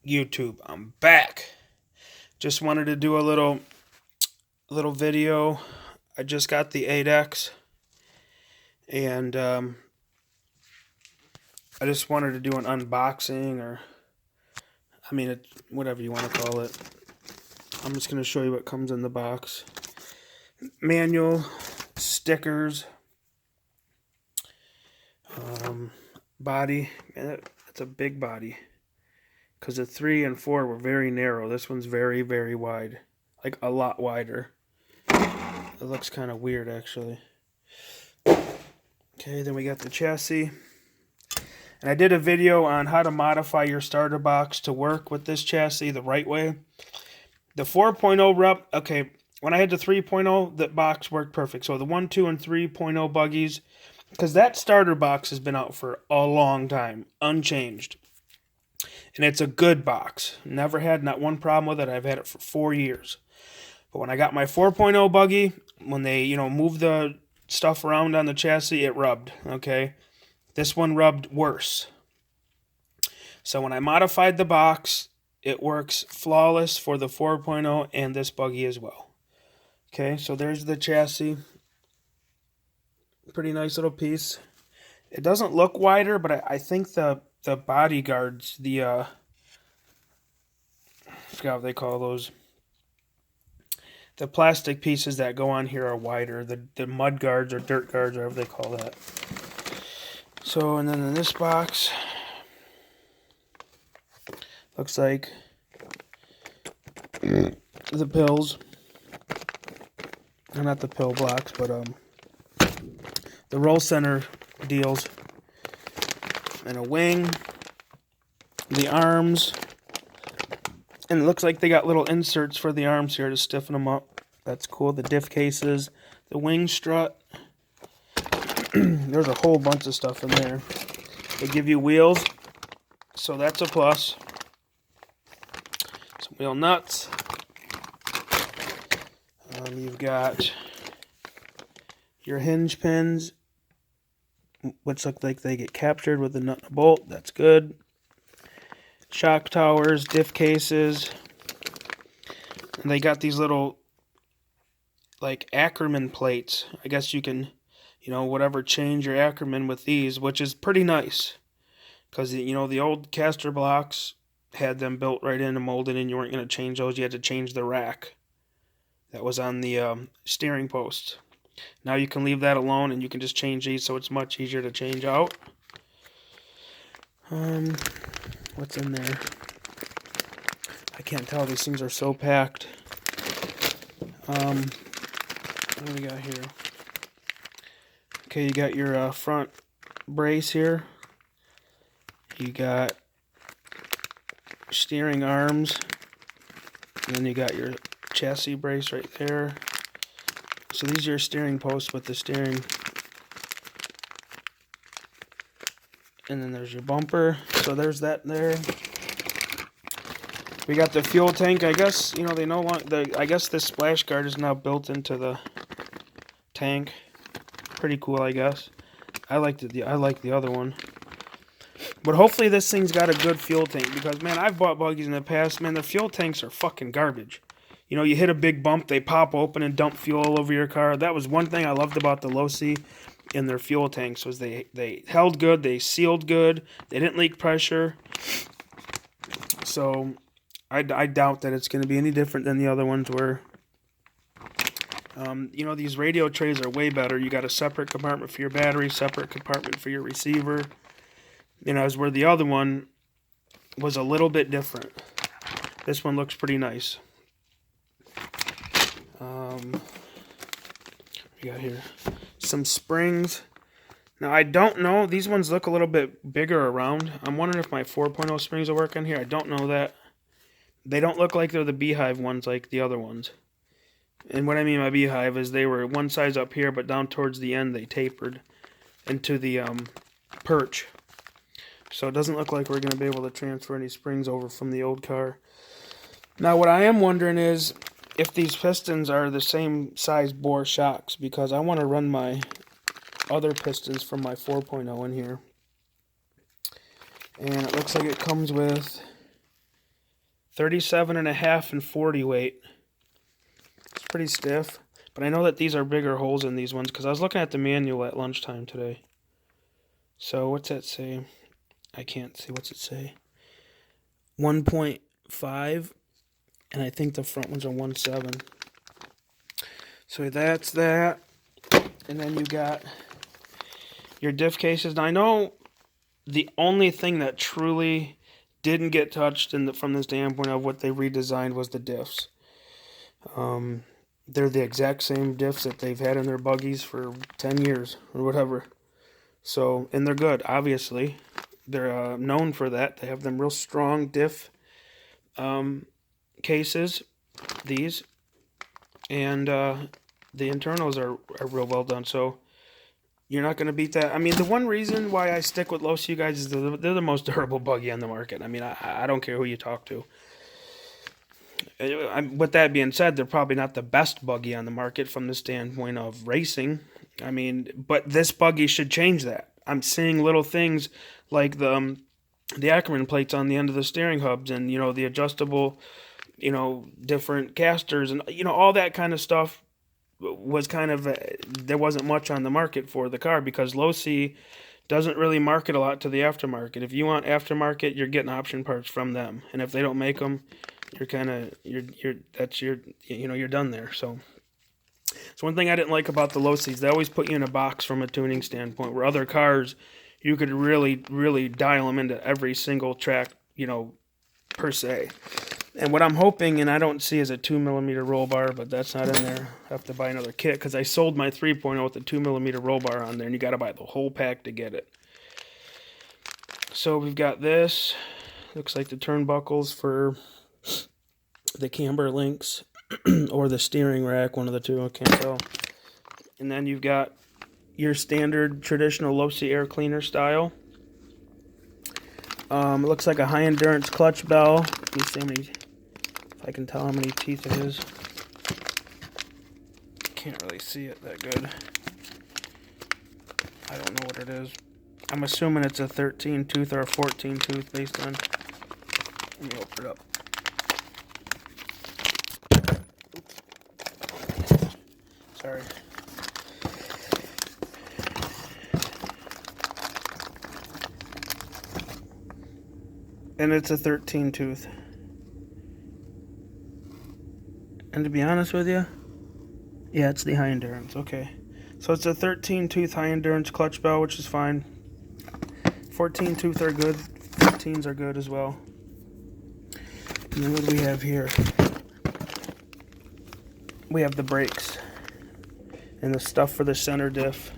YouTube, I'm back. Just wanted to do a little video. I just got the 8X, and I just wanted to do an unboxing, or whatever you want to call it. I'm just going to show you what comes in the box. Manual, stickers, body. Man, that's a big body. Because the 3 and 4 were very narrow. This one's very, very wide. Like, a lot wider. It looks kind of weird, actually. Okay, then we got the chassis. And I did a video on how to modify your starter box to work with this chassis the right way. The 4.0 okay, when I had the 3.0, the box worked perfect. So the 1, 2, and 3.0 buggies, because that starter box has been out for a long time, unchanged. And it's a good box. Never had not one problem with it. I've had it for 4 years. But when I got my 4.0 buggy, when they, moved the stuff around on the chassis, it rubbed, okay? This one rubbed worse. So when I modified the box, it works flawless for the 4.0 and this buggy as well. Okay, so there's the chassis. Pretty nice little piece. It doesn't look wider, but I think the body guards, I forgot what they call those. The plastic pieces that go on here are wider. The mud guards or dirt guards, whatever they call that. So, and then in this box, looks like the pills. Not the pill blocks, but the roll center deals. And a wing. The arms. And it looks like they got little inserts for the arms here to stiffen them up. That's cool. The diff cases. The wing strut. There's a whole bunch of stuff in there. They give you wheels, so that's a plus. Some wheel nuts. You've got your hinge pins, which look like they get captured with a nut and a bolt. That's good. Shock towers, diff cases. And they got these little, like, Ackerman plates. I guess you can, change your Ackerman with these, which is pretty nice. Because, the old caster blocks had them built right in and molded, and you weren't going to change those. You had to change the rack that was on the steering post. Now you can leave that alone, and you can just change these, so it's much easier to change out. What's in there? I can't tell. These things are so packed. What do we got here? Okay, you got your front brace here. You got steering arms. And then you got your chassis brace right there. So these are your steering posts with the steering. And then there's your bumper. So there's that there. We got the fuel tank. I guess, they no longer, I guess this splash guard is now built into the tank. Pretty cool, I guess. I like the other one. But hopefully this thing's got a good fuel tank, because, man, I've bought buggies in the past. Man, the fuel tanks are fucking garbage. You hit a big bump, they pop open and dump fuel all over your car. That was one thing I loved about the Losi in their fuel tanks, was they held good, they sealed good, they didn't leak pressure. So I doubt that it's going to be any different than the other ones were. These radio trays are way better. You got a separate compartment for your battery, separate compartment for your receiver. As where the other one was a little bit different. This one looks pretty nice. We got here some springs. Now, I don't know. These ones look a little bit bigger around. I'm wondering if my 4.0 springs will work on here. I don't know that. They don't look like they're the beehive ones like the other ones. And what I mean by beehive is they were one size up here, but down towards the end they tapered into the perch. So it doesn't look like we're going to be able to transfer any springs over from the old car. Now, what I am wondering is if these pistons are the same size bore shocks, because I want to run my other pistons from my 4.0 in here. And it looks like it comes with 37.5 and 40 weight. It's pretty stiff. But I know that these are bigger holes in these ones because I was looking at the manual at lunchtime today. So what's that say? I can't see. What's it say? 1.5. And I think the front ones are 1.7. So that's that. And then you got your diff cases. Now I know the only thing that truly didn't get touched from the standpoint of what they redesigned was the diffs. They're the exact same diffs that they've had in their buggies for 10 years or whatever. So, and they're good, obviously. They're known for that. They have them real strong diff cases, these. And the internals are real well done. So, you're not going to beat that. I mean, the one reason why I stick with Losi, you guys, is they're the most durable buggy on the market. I mean, I don't care who you talk to. With that being said, they're probably not the best buggy on the market from the standpoint of racing. I mean, but this buggy should change that. I'm seeing little things like the Ackerman plates on the end of the steering hubs, and the adjustable, different casters, and all that kind of stuff was kind of there wasn't much on the market for the car because Losi doesn't really market a lot to the aftermarket. If you want aftermarket, you're getting option parts from them, and if they don't make them, you're done there. So one thing I didn't like about the Losis, they always put you in a box from a tuning standpoint, where other cars you could really, really dial them into every single track, per se. And what I'm hoping, and I don't see, is a 2mm roll bar, but that's not in there. I have to buy another kit because I sold my 3.0 with a 2mm roll bar on there, and you got to buy the whole pack to get it. So we've got this. Looks like the turnbuckles for the Camber Links or the steering rack, one of the two, I can't tell. And then you've got your standard traditional Losi air cleaner style. It looks like a high endurance clutch bell. Let me see if I can tell how many teeth it is. Can't really see it that good. I don't know what it is. I'm assuming it's a 13 tooth or a 14 tooth based on. Let me open it up. Sorry. And it's a 13 tooth. And to be honest with you, yeah, it's the high endurance. Okay. So it's a 13 tooth high endurance clutch bell, which is fine. 14 tooth are good. 15s are good as well. And then what do we have here? We have the brakes and the stuff for the center diff.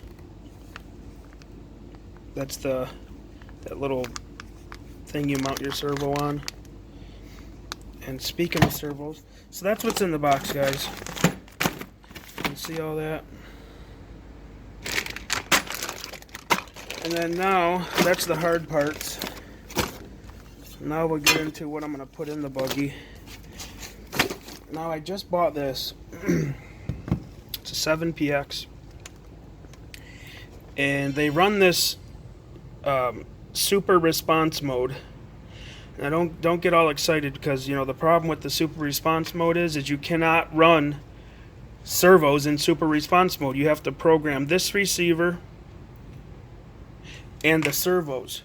That's that little thing you mount your servo on. And speaking of servos, so that's what's in the box, guys. You can see all that. And then now, that's the hard parts. Now we'll get into what I'm going to put in the buggy. Now I just bought this. It's a 7PX. And they run this super response mode. Now don't get all excited because the problem with the super response mode is you cannot run servos in super response mode. You have to program this receiver and the servos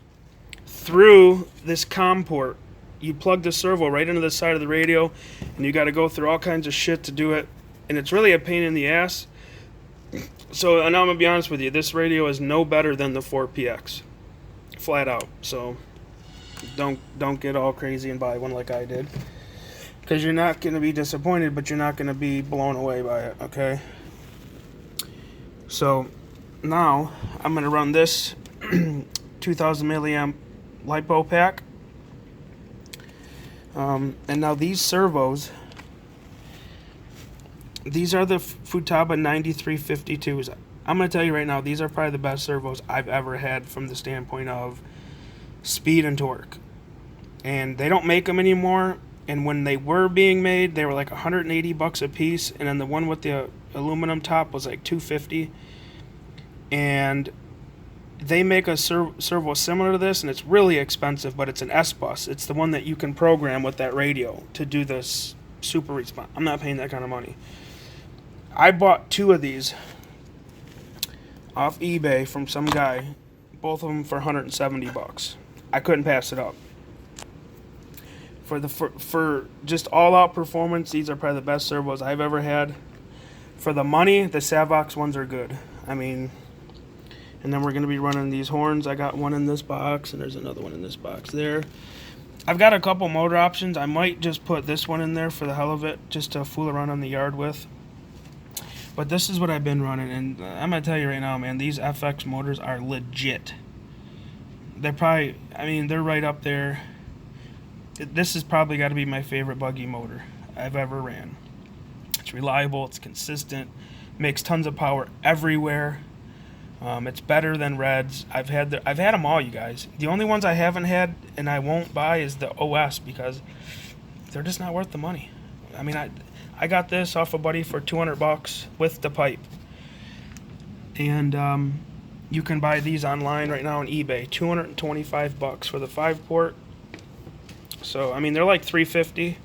through this COM port. You plug the servo right into the side of the radio, and you got to go through all kinds of shit to do it, and it's really a pain in the ass. So now I'm gonna be honest with you, this radio is no better than the 4PX, flat out. So don't get all crazy and buy one like I did, because you're not gonna be disappointed, but you're not gonna be blown away by it. Okay. So now I'm gonna run this 2000 milliamp LiPo pack. And now these servos, these are the Futaba 9352s. I'm going to tell you right now, these are probably the best servos I've ever had from the standpoint of speed and torque. And they don't make them anymore. And when they were being made, they were like $180 a piece. And then the one with the aluminum top was like $250. And they make a servo similar to this, and it's really expensive, but it's an S-Bus. It's the one that you can program with that radio to do this super response. I'm not paying that kind of money. I bought 2 of these off eBay from some guy, both of them for $170. I couldn't pass it up. For just all-out performance, these are probably the best servos I've ever had. For the money, the Savox ones are good. I mean, and then we're going to be running these horns. I got one in this box, and there's another one in this box there. I've got a couple motor options. I might just put this one in there for the hell of it, just to fool around on the yard with. But this is what I've been running, and I'm going to tell you right now, man, these FX motors are legit. They're probably, I mean, they're right up there. This has probably got to be my favorite buggy motor I've ever ran. It's reliable, it's consistent, makes tons of power everywhere. It's better than Reds. I've had them all, you guys. The only ones I haven't had and I won't buy is the OS, because they're just not worth the money. I mean, I got this off a buddy for $200 with the pipe, and you can buy these online right now on eBay. $225 for the 5-port. So I mean, they're like $350,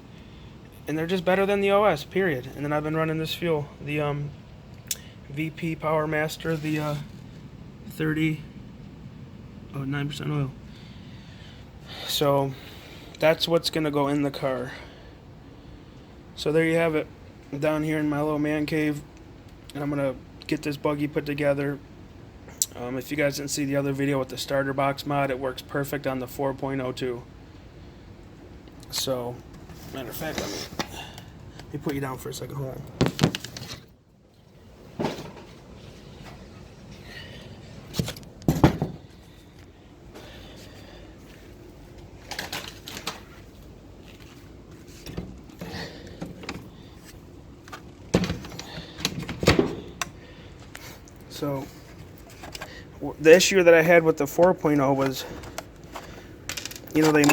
and they're just better than the OS. Period. And then I've been running this fuel, the VP Power Master, the 9% oil. So that's what's gonna go in the car. So there you have it, down here in my little man cave, and I'm gonna get this buggy put together. If you guys didn't see the other video with the starter box mod, it works perfect on the 4.02. So, matter of fact, let me put you down for a second. Hold on. So, the issue that I had with the 4.0 was, you know, they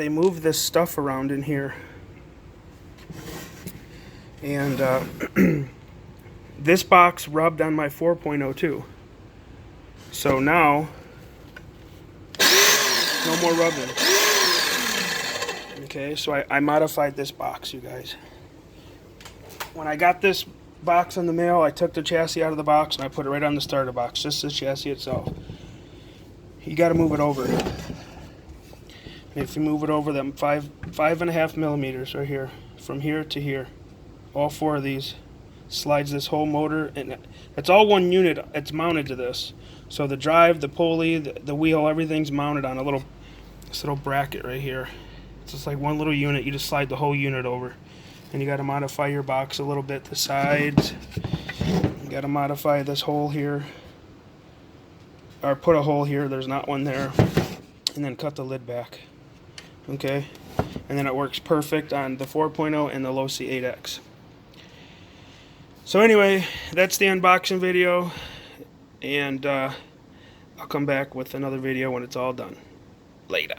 moved this stuff around in here, and this box rubbed on my 4.02. So now, no more rubbing. Okay, so I modified this box, you guys. When I got this box in the mail, I took the chassis out of the box and I put it right on the starter box, just the chassis itself. You got to move it over. If you move it over them 5.5 millimeters right here, from here to here, all 4 of these slides this whole motor, and it's all one unit. It's mounted to this, so the drive, the pulley, the wheel, everything's mounted on this little bracket right here. It's just like one little unit. You just slide the whole unit over. And you got to modify your box a little bit, the sides. You got to modify this hole here, or put a hole here. There's not one there, and then cut the lid back. Okay, and then it works perfect on the 4.0 and the Losi 8X. So anyway, that's the unboxing video, and I'll come back with another video when it's all done. Later.